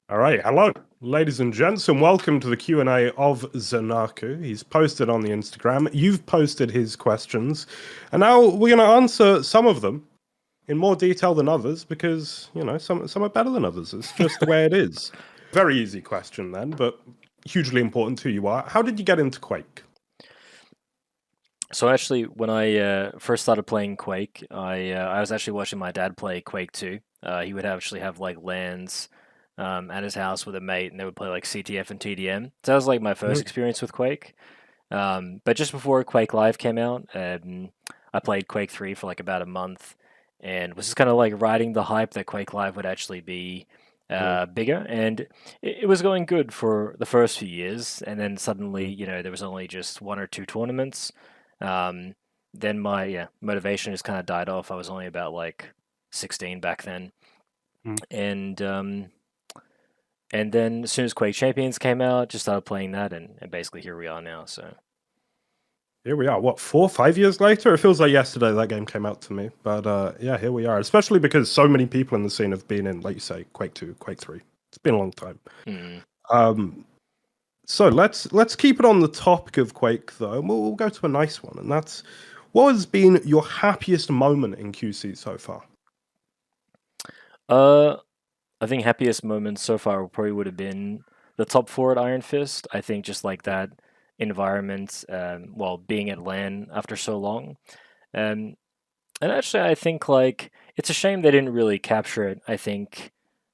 All right, hello, ladies and gents, and welcome to the Q&A of ZenAku. He's posted on the Instagram. You've posted his questions, and now we're going to answer some of them in more detail than others because, some are better than others. It's just the way it is. Very easy question then, but hugely important to you are. How did you get into Quake? So actually, when I first started playing Quake, I was actually watching my dad play Quake 2. He would actually have like LANs at his house with a mate, and they would play like CTF and TDM. So that was like my first Mhm. experience with Quake. But just before Quake Live came out, I played Quake 3 for like about a month, and was just kind of like riding the hype that Quake Live would actually be Mm. bigger, and it was going good for the first few years, and then suddenly, Mm. there was only just one or two tournaments. Um, then my motivation just kind of died off. I was only about like 16 back then, Mm. and then as soon as Quake Champions came out, just started playing that, and basically here we are now. So. Here we are. What, 4, 5 years later? It feels like yesterday that game came out to me. But yeah, here we are. Especially because so many people in the scene have been in, like you say, Quake 2, Quake 3. It's been a long time. Mm. Um, so let's keep it on the topic of Quake though, and we'll go to a nice one, and that's what has been your happiest moment in QC so far? Uh, I think happiest moments so far probably would have been the top four at Iron Fist. I think just like that environment, well, being at LAN after so long. Um, and actually, I think like it's a shame they didn't really capture it. I think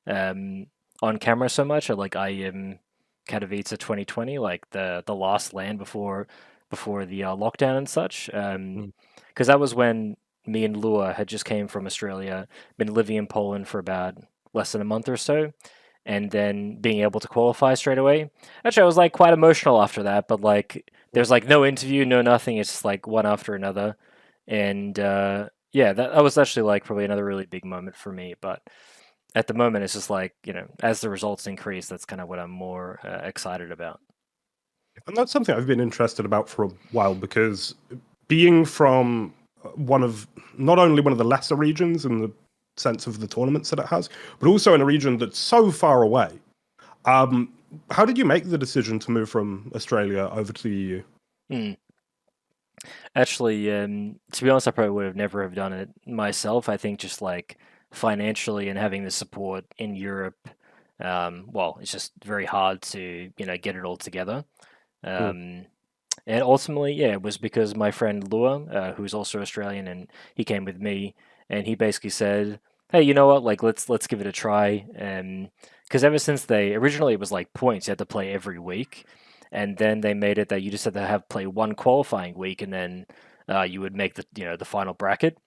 um, on camera so much at like IEM Katowice 2020, like the last LAN before the lockdown and such. Mm. Because that was when me and Lua had just came from Australia, been living in Poland for about less than a month or so, and then being able to qualify straight away. Actually, I was like quite emotional after that, but like Mm. there's like no interview, no nothing. It's just like one after another, and yeah, that was actually like probably another really big moment for me. But at the moment, it's just like as the results increase, that's kind of what I'm more excited about. And that's something I've been interested about for a while because being from one of not only one of the lesser regions in the sense of the tournaments that it has, but also in a region that's so far away. Um, how did you make the decision to move from Australia over to the EU? Mm. Actually, to be honest, I probably would have never have done it myself. I think just like financially and having the support in Europe, well, it's just very hard to get it all together. Mm. Um, and ultimately, yeah, it was because my friend Lua, who's also Australian, and he came with me, and he basically said, "Hey, you know what? Like, let's give it a try." Because ever since they originally it was like points, you had to play every week, and then they made it that you just had to have play one qualifying week, and then you would make the final bracket.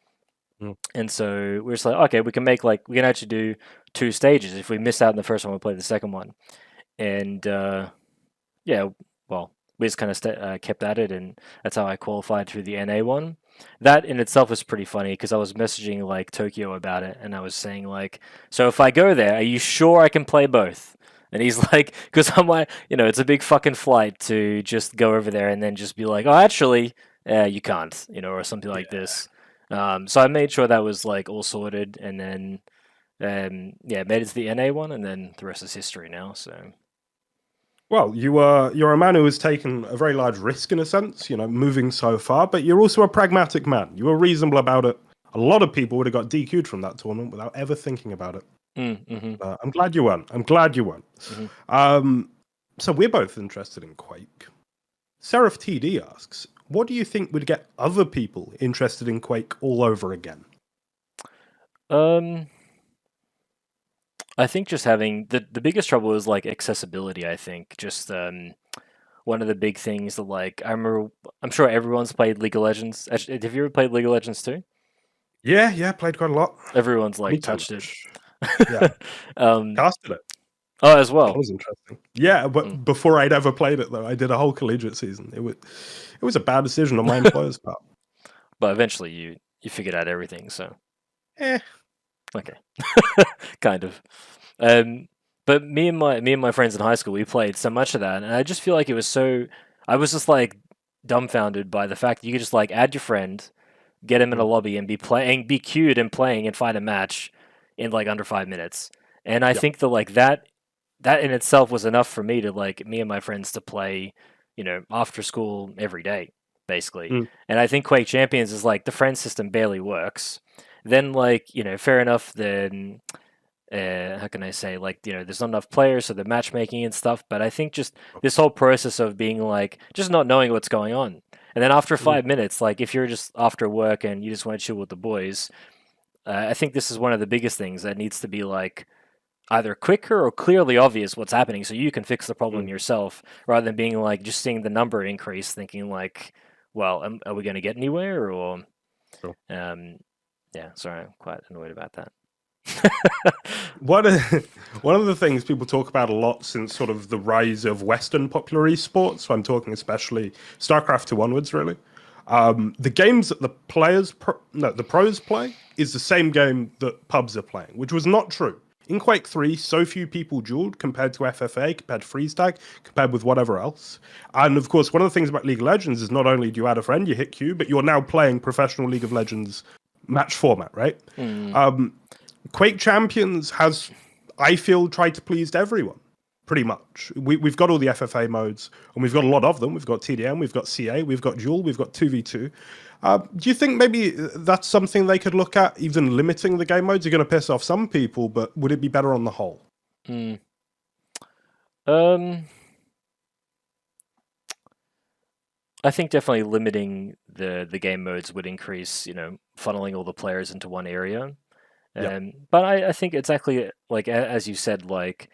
Mm. And so we're just like, okay, we can actually do two stages. If we miss out in the first one, we'll play the second one. And yeah, well, we just kind of kept at it, and that's how I qualified through the NA one. That in itself was pretty funny because I was messaging like Tokyo about it, and I was saying like, "So if I go there, are you sure I can play both?" And he's like, "Because I'm like, it's a big fucking flight to just go over there and then just be like, oh, actually, you can't, or something like Yeah. this." So I made sure that was like all sorted, and then yeah, made it to the NA one, and then the rest is history now. So. Well, you're a man who has taken a very large risk in a sense, moving so far, but you're also a pragmatic man. You were reasonable about it. A lot of people would have got DQ'd from that tournament without ever thinking about it. Mm-hmm. I'm glad you won. I'm glad you won. Mm-hmm. Um, so we're both interested in Quake. Seraph TD asks, what do you think would get other people interested in Quake all over again? Um, I think just having the biggest trouble is like accessibility. I think just one of the big things that like I'm sure everyone's played League of Legends. Actually, have you ever played League of Legends too? Yeah, played quite a lot. Everyone's Way like too touched it. much. Yeah, um, casted it. oh, as That well. was interesting. Yeah, Mm. but before I'd ever played it though, I did a whole collegiate season. It was a bad decision on my employer's part. But eventually you figured out everything. So Eh. okay, kind of. Um, but me and my friends in high school, we played so much of that, and I just feel like it was so. I was just like dumbfounded by the fact that you could just like add your friend, get him in a Mm. lobby, and be queued and playing and find a match in like under 5 minutes. And I Yeah. think that like that that in itself was enough for me to like me and my friends to play, after school every day, basically. Mm. And I think Quake Champions is like the friend system barely works. Then like, fair enough, then how can I say, like, there's not enough players, so the matchmaking and stuff. But I think just this whole process of being like, just not knowing what's going on. And then after 5 minutes, like if you're just after work and you just want to chill with the boys, I think this is one of the biggest things that needs to be like either quicker or clearly obvious what's happening so you can fix the problem yourself rather than being like just seeing the number increase thinking like, well, are we going to get anywhere or Sure. yeah, sorry, I'm quite annoyed about that. One of the things people talk about a lot since sort of the rise of Western popular esports, so I'm talking especially StarCraft 2 onwards, really. The games that the pros play is the same game that pubs are playing, which was not true. In Quake 3, so few people dueled compared to FFA, compared to freeze tag, compared with whatever else. And of course, one of the things about League of Legends is not only do you add a friend, you hit Q, but you're now playing professional League of Legends match format, right? Quake Champions has, I feel, tried to please everyone, pretty much. We've got all the FFA modes, and we've got a lot of them. We've got TDM, we've got CA, we've got Duel, we've got 2v2. Do you think maybe that's something they could look at, even limiting the game modes? You're going to piss off some people, but would it be better on the whole? I think definitely limiting the game modes would increase, funneling all the players into one area. But I think exactly like as you said, like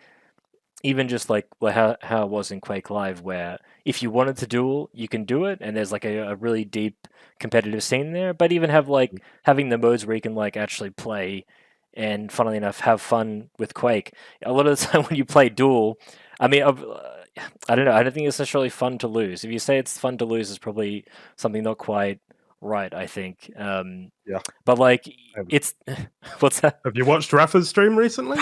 even just like how it was in Quake Live, where if you wanted to duel, you can do it, and there's like a really deep competitive scene there. But even have like having the modes where you can like actually play, and funnily enough, have fun with Quake. A lot of the time when you play Duel, I mean, I don't know. I don't think it's necessarily fun to lose. If you say it's fun to lose, it's probably something not quite right, I think. But like, it's what's that? Have you watched Rafa's stream recently?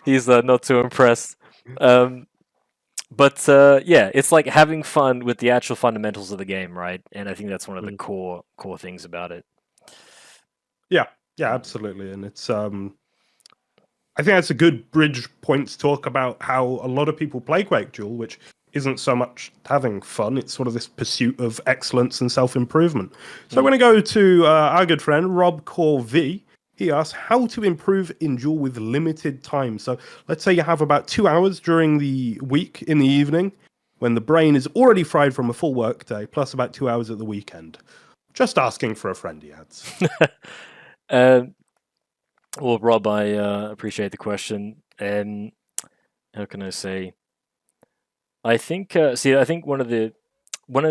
He's not too impressed. But yeah, it's like having fun with the actual fundamentals of the game, right? And I think that's one of the core things about it. Yeah, absolutely. And it's I think that's a good bridge point to talk about how a lot of people play Quake Duel, which isn't so much having fun, it's sort of this pursuit of excellence and self-improvement. So I'm going to go to our good friend, Rob Core V. He asks, how to improve in Duel with limited time. So let's say you have about 2 hours during the week in the evening, when the brain is already fried from a full work day, plus about 2 hours at the weekend. Just asking for a friend, he adds. Well, Rob, I appreciate the question. How can I say? I think I think one of the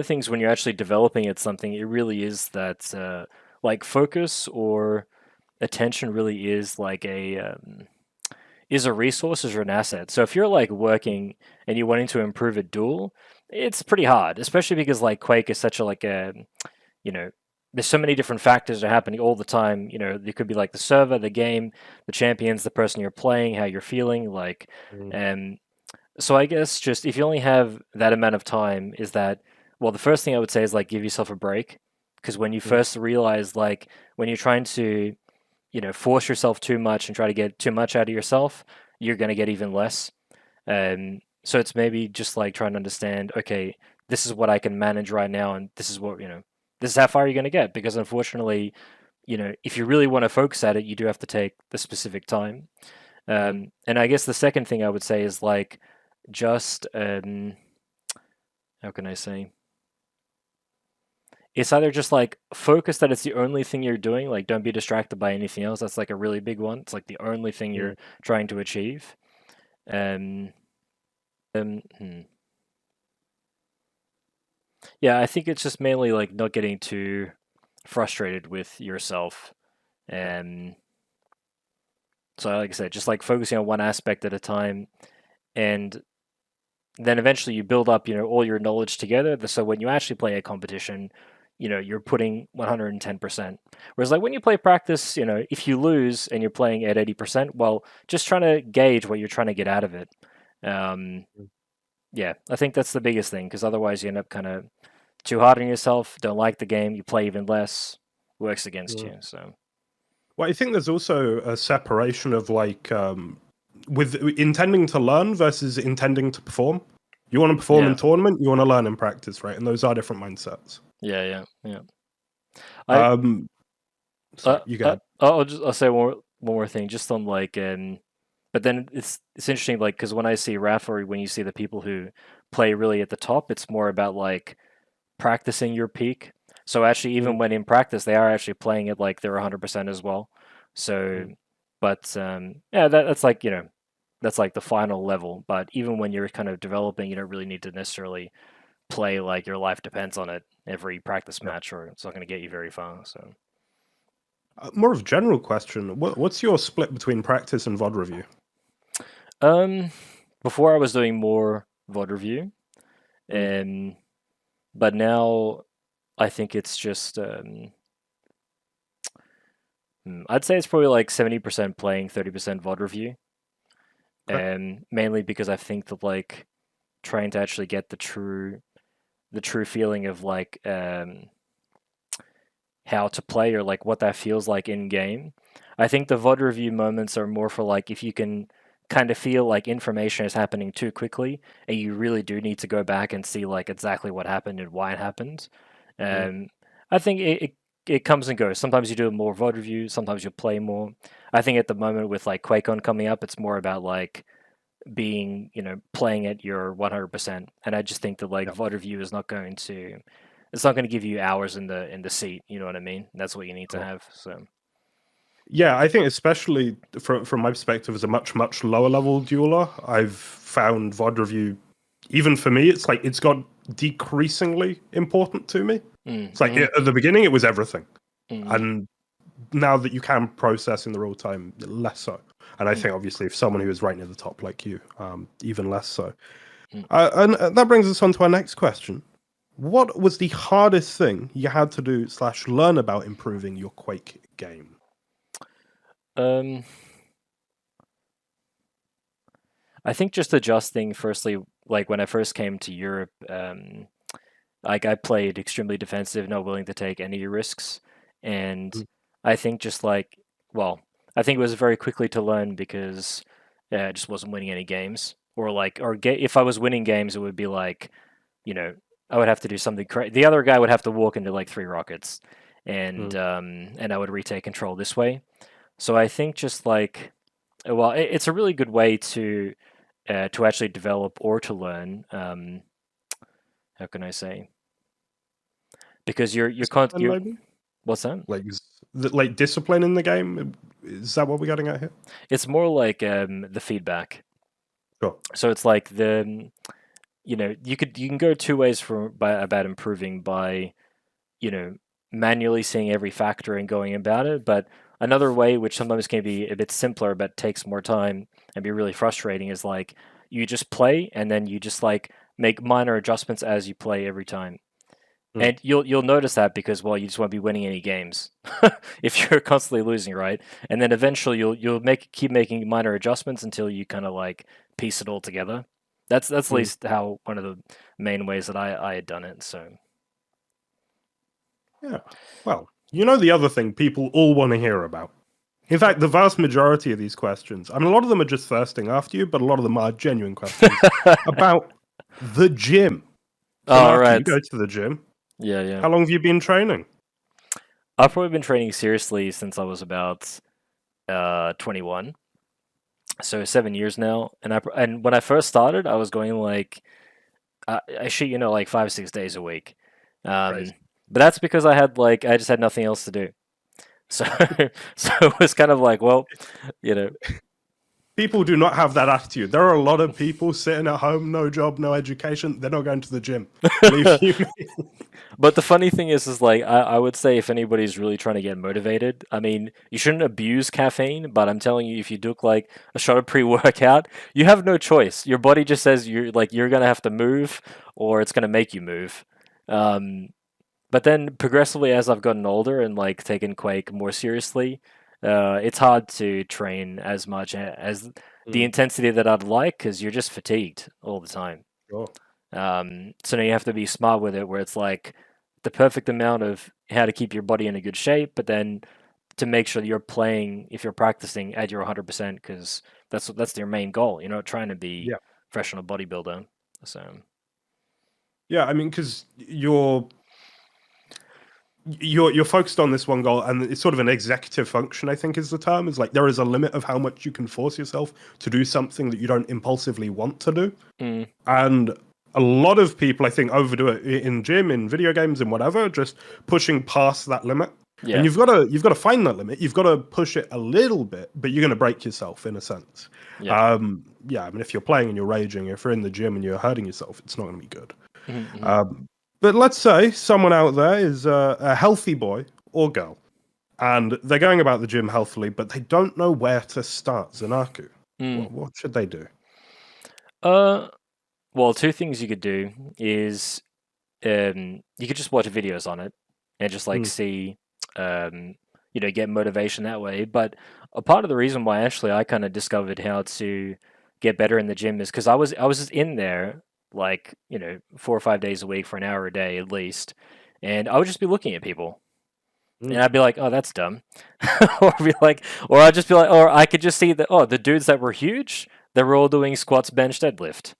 things when you're actually developing at something, it really is that like focus or attention really is like a resource or an asset. So if you're like working and you're wanting to improve a Duel, it's pretty hard, especially because like Quake is such a like a there's so many different factors that are happening all the time. There could be like the server, the game, the champions, the person you're playing, how you're feeling, like so I guess just if you only have that amount of time, is that, well, the first thing I would say is like give yourself a break, because when you first realize, like when you're trying to force yourself too much and try to get too much out of yourself, you're going to get even less. So it's maybe just like trying to understand, okay, this is what I can manage right now, and this is what this is how far you're going to get, because unfortunately, if you really want to focus at it, you do have to take the specific time. And I guess the second thing I would say is like just how can I say? It's either just like focus that it's the only thing you're doing, like don't be distracted by anything else. That's like a really big one. It's like the only thing you're trying to achieve. Yeah, I think it's just mainly like not getting too frustrated with yourself. So like I said, just like focusing on one aspect at a time, and then eventually you build up, all your knowledge together. So when you actually play a competition, you're putting 110%. Whereas like when you play practice, if you lose and you're playing at 80%, well, just trying to gauge what you're trying to get out of it. Yeah, I think that's the biggest thing, because otherwise you end up kind of too hard on yourself, don't like the game, you play even less, works against you. So, well, I think there's also a separation of like with intending to learn versus intending to perform. You want to perform in tournament, you want to learn in practice, right? And those are different mindsets. Yeah. Sorry, you go ahead. I'll say one more thing, just on like, but then it's interesting, like, because when I see Rafa, when you see the people who play really at the top, it's more about like practicing your peak. So actually, even when in practice, they are actually playing it like they're 100% as well. So, but yeah, that's like, that's like the final level. But even when you're kind of developing, you don't really need to necessarily play like your life depends on it every practice match, or it's not going to get you very far. So, more of a general question: what's your split between practice and VOD review? Before I was doing more VOD review, but now I think it's just I'd say it's probably like 70% playing, 30% VOD review. And mainly because I think that like trying to actually get the true feeling of like how to play, or like what that feels like in game. I think the VOD review moments are more for like if you can kind of feel like information is happening too quickly and you really do need to go back and see like exactly what happened and why it happened. I think it comes and goes. Sometimes you do more VOD review, sometimes you play more. I think at the moment with like QuakeCon coming up, it's more about like being, playing at your 100%. And I just think that like VOD review is not going to, it's not going to give you hours in the seat. You know what I mean? That's what you need to have. So. Yeah, I think especially from my perspective as a much lower level dueler, I've found VOD review, even for me, it's like it's got decreasingly important to me. It's like at the beginning it was everything, and now that you can process in the real time, less so. And I think obviously if someone who is right near the top like you, even less so. And that brings us on to our next question. What was the hardest thing you had to do / learn about improving your Quake game? I think just adjusting, firstly, like when I first came to Europe, like I played extremely defensive, not willing to take any risks. And I think just like, well, I think it was very quickly to learn because I just wasn't winning any games. Or like, if I was winning games, it would be like, I would have to do something crazy. The other guy would have to walk into like 3 rockets, and I would retake control this way. So I think just like, well, it's a really good way to actually develop or to learn. How can I say? Because you're what's that? Like discipline in the game. Is that what we're getting at here? It's more like the feedback. Sure. So it's like you can go 2 ways about improving by, manually seeing every factor and going about it. But another way, which sometimes can be a bit simpler but takes more time and be really frustrating, is like you just play and then you just like make minor adjustments as you play every time. And you'll notice that because, well, you just won't be winning any games if you're constantly losing, right? And then eventually you'll keep making minor adjustments until you kind of like piece it all together. That's at least how one of the main ways that I had done it. So yeah, well, the other thing people all want to hear about. In fact, the vast majority of these questions, I mean, a lot of them are just thirsting after you, but a lot of them are genuine questions about the gym. So all right, you go to the gym. Yeah. How long have you been training? I've probably been training seriously since I was about 21. So 7 years now. And when I first started, I was going like I shoot, like 5-6 days a week. But that's because I just had nothing else to do. So so it was kind of like, well, People do not have that attitude. There are a lot of people sitting at home, no job, no education. They're not going to the gym. Believe you me. But the funny thing is like I would say if anybody's really trying to get motivated, I mean, you shouldn't abuse caffeine, but I'm telling you, if you do like a shot of pre-workout, you have no choice. Your body just says you're gonna have to move, or it's gonna make you move. But then progressively, as I've gotten older and like taken Quake more seriously, it's hard to train as much as the intensity that I'd like because you're just fatigued all the time. Sure. So now you have to be smart with it, where it's like the perfect amount of how to keep your body in a good shape, but then to make sure that you're playing, if you're practicing at your 100%, because that's your main goal. You're not trying to be Yeah. professional bodybuilder. So Yeah, I mean, because you're focused on this one goal, and it's sort of an executive function, I think is the term. Is like there is a limit of how much you can force yourself to do something that you don't impulsively want to do. And a lot of people, I think, overdo it in gym, in video games, and whatever, just pushing past that limit. yeah, And you've got to find that limit. You've got to push it a little bit, but you're going to break yourself in a sense. yeah. Yeah, I mean, if you're playing and you're raging, if you're in the gym and you're hurting yourself, it's not going to be good. But let's say someone out there is a healthy boy or girl, and they're going about the gym healthily, but they don't know where to start. ZenAku, what should they do? Well, two things you could do is you could just watch videos on it and just like see, get motivation that way. But a part of the reason why actually I kind of discovered how to get better in the gym is because I was just in there like 4 or 5 days a week for an hour a day at least, and I would just be looking at people. And I'd be like, "Oh, that's dumb," or I'd just be like, or I could just see that, oh, the dudes that were huge, they were all doing squats, bench, deadlift,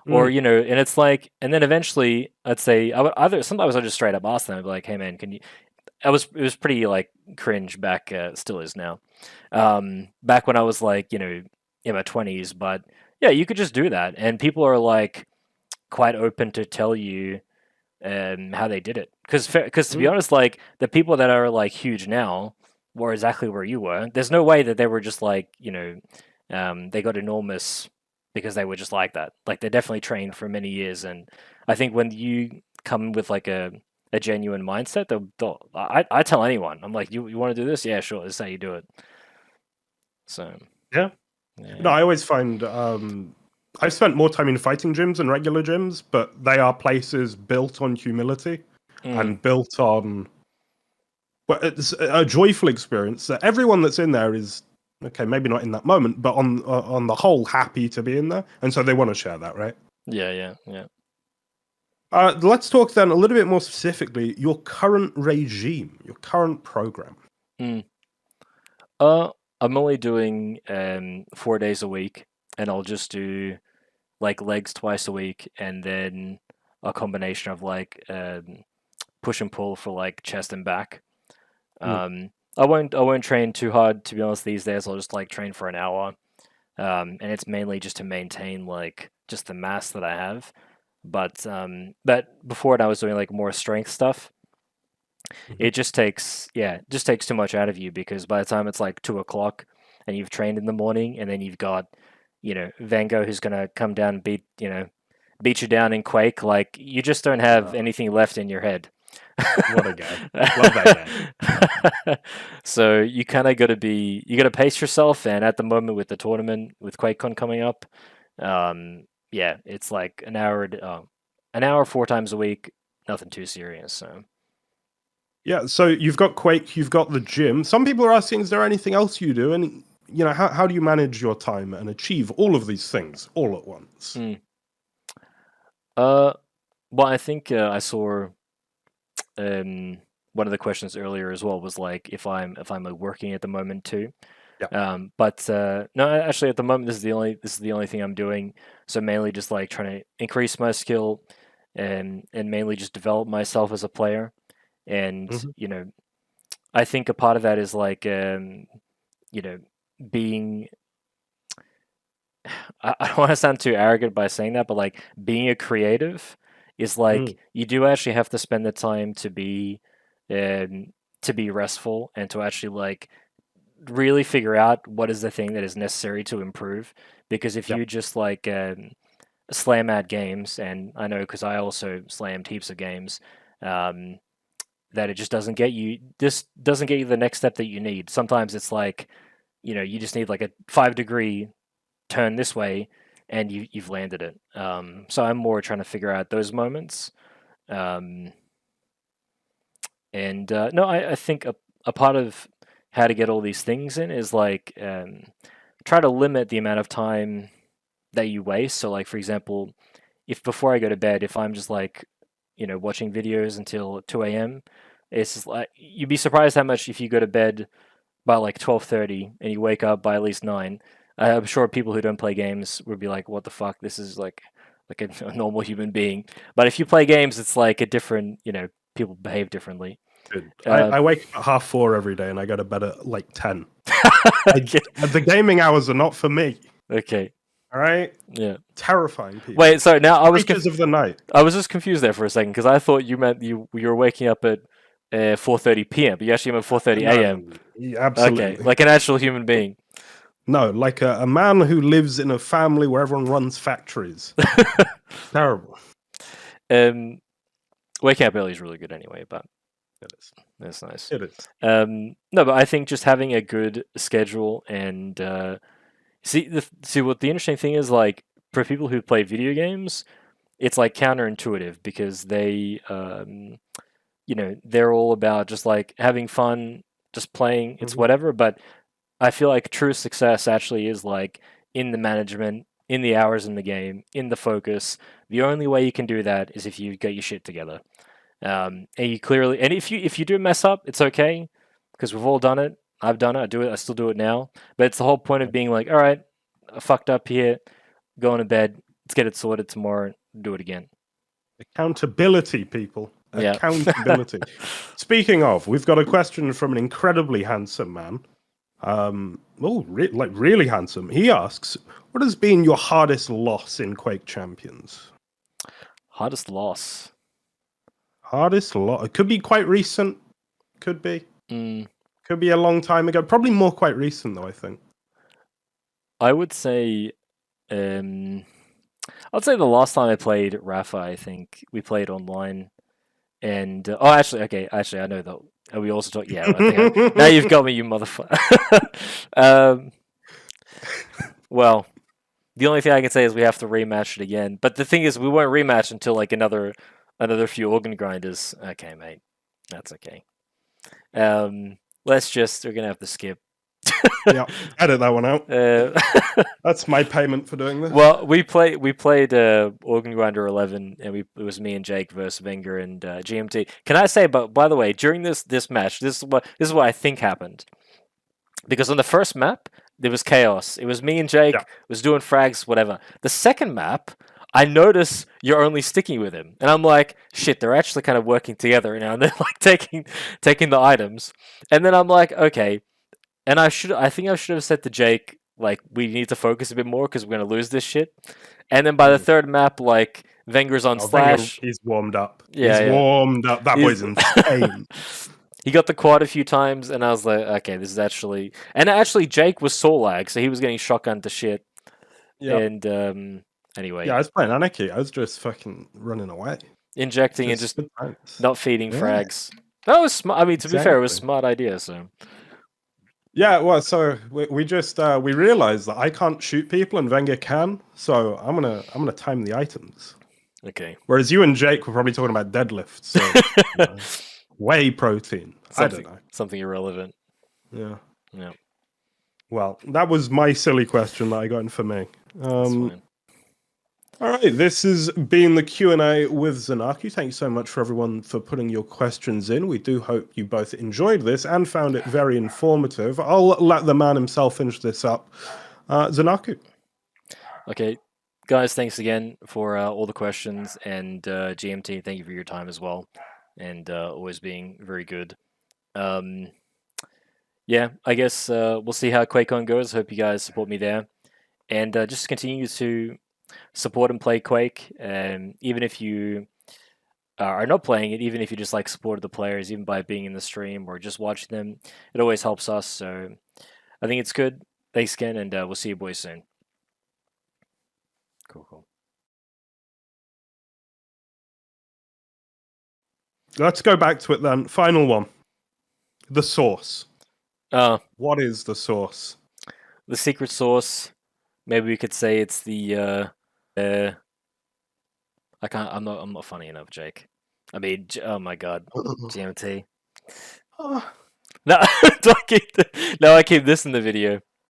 or and it's like, and then eventually, I'd say, I would either sometimes I would just straight up ask them, I'd be like, "Hey, man, can you?" It was pretty like cringe back, still is now. Back when I was like, in my 20s, but yeah, you could just do that, and people are like quite open to tell you how they did it. Because to be honest, like the people that are like huge now were exactly where you were. There's no way that they were just like they got enormous because they were just like that. Like they definitely trained for many years, and I think when you come with like a genuine mindset, I tell anyone, I'm like, you want to do this? Yeah, sure. This is how you do it. So Yeah. No, I always find I've spent more time in fighting gyms than regular gyms, but they are places built on humility and built on, well, it's a joyful experience that everyone that's in there is, okay, maybe not in that moment, but on the whole, happy to be in there, and so they want to share that, right? yeah. Let's talk then a little bit more specifically your current regime, your current program. I'm only doing 4 days a week, and I'll just do like legs twice a week, and then a combination of like push and pull for like chest and back. I won't train too hard, to be honest. These days, I'll just like train for an hour, and it's mainly just to maintain like just the mass that I have. But before it, I was doing like more strength stuff. It just takes too much out of you because by the time it's like 2 o'clock and you've trained in the morning, and then you've got Vango who's gonna come down and beat you down in Quake, like you just don't have anything left in your head. What a guy. Love that guy. So you kind of you got to pace yourself. And at the moment with the tournament with QuakeCon coming up, yeah, it's like an hour 4 times a week, nothing too serious. So Yeah, so you've got Quake, you've got the gym. Some people are asking, is there anything else you do? And how do you manage your time and achieve all of these things all at once? Well, I think I saw one of the questions earlier as well was like if I'm like, working at the moment too. Yeah. But no, actually at the moment this is the only thing I'm doing. So mainly just like trying to increase my skill and mainly just develop myself as a player. And I think a part of that is like being I don't want to sound too arrogant by saying that, but like being a creative is like you do actually have to spend the time to be restful and to actually like really figure out what is the thing that is necessary to improve. Because if you just like slam at games, and I know because I also slammed heaps of games, that it just doesn't get you. This doesn't get you the next step that you need. Sometimes it's like you just need like a 5-degree turn this way, and you've landed it. So I'm more trying to figure out those moments. And no, I think a part of how to get all these things in is like try to limit the amount of time that you waste. So like for example, if before I go to bed, if I'm just like watching videos until 2 a.m., It's just like you'd be surprised how much if you go to bed by like 12:30 and you wake up by at least 9. I'm sure people who don't play games would be like, "What the fuck? This is like a normal human being." But if you play games, it's like a different, people behave differently. Dude, I wake up at 4:30 every day and I go to bed at like 10. The gaming hours are not for me. Okay. All right. Yeah. Terrifying people. Wait. Sorry. Now I was Creatures of the night. I was just confused there for a second because I thought you meant you were waking up at 4:30 p.m. But you actually meant 4:30 a.m. No, absolutely. Okay, like an actual human being. No, like a man who lives in a family where everyone runs factories. Terrible. Waking up early is really good anyway, but it is. That's nice. It is. No, but I think just having a good schedule and see what the interesting thing is, like for people who play video games, it's like counterintuitive because they they're all about just like having fun, just playing, it's whatever, but I feel like true success actually is like in the management, in the hours in the game, in the focus. The only way you can do that is if you get your shit together. And you clearly, and if you do mess up, it's okay because we've all done it. I've done it. I do it. I still do it now. But it's the whole point of being like, all right, I fucked up here. Going to bed. Let's get it sorted tomorrow. Do it again. Accountability, people. Yeah. Accountability. Speaking of, we've got a question from an incredibly handsome man. Really handsome. He asks, "What has been your hardest loss in Quake Champions?" Hardest loss. Hardest loss. It could be quite recent. Could be. Could be a long time ago. Probably more quite recent though, I think. I would say, the last time I played Rafa, I think we played online, and actually, I know that. We also talked. Yeah, now you've got me, you motherfucker. Well, the only thing I can say is we have to rematch it again. But the thing is, we won't rematch until like another few organ grinders. Okay, mate, that's okay. We're gonna have to skip. Yeah, edit that one out. That's my payment for doing this. Well, we played Organ Grinder 11, and it was me and Jake versus Wenger and GMT. Can I say, but by the way, during this match, this is what I think happened, because on the first map there was chaos. It was me and Jake was doing frags, whatever. The second map, I notice you're only sticking with him, and I'm like, shit, they're actually kind of working together now, and they're like taking the items, and then I'm like, okay. And I think I should have said to Jake, like, we need to focus a bit more because we're going to lose this shit. And then by the third map, like, Wenger's on Slash. He's warmed up. Yeah, warmed up. That boy's insane. He got the quad a few times, and I was like, okay, this is actually... And actually, Jake was soul lag, so he was getting shotgunned to shit. Yeah. And, anyway. Yeah, I was playing Anarchy. I was just fucking running away. Injecting and just not feeding frags. That was smart. I mean, to be fair, it was a smart idea, so... Yeah, well, so we just we realized that I can't shoot people and Wenger can, so I'm gonna time the items. Okay. Whereas you and Jake were probably talking about deadlifts, so whey protein. I don't know. Something irrelevant. Yeah. Yeah. Well, that was my silly question that I got in for me. That's fine. All right, this has been the Q&A with ZenAku. Thank you so much for everyone for putting your questions in. We do hope you both enjoyed this and found it very informative. I'll let the man himself finish this up. ZenAku. Okay, guys, thanks again for all the questions, and GMT, thank you for your time as well, and always being very good. Yeah, I guess we'll see how QuakeCon goes. Hope you guys support me there, and just continue to support and play Quake, even if you are not playing it, even if you just like support the players, even by being in the stream or just watching them, it always helps us. So I think it's good. Thanks again, and we'll see you boys soon. Cool. Let's go back to it then. Final one. The source. What is the source? The secret source. Maybe we could say it's the I'm not funny enough, Jake. I mean, oh my god, GMT. No, I keep this in the video.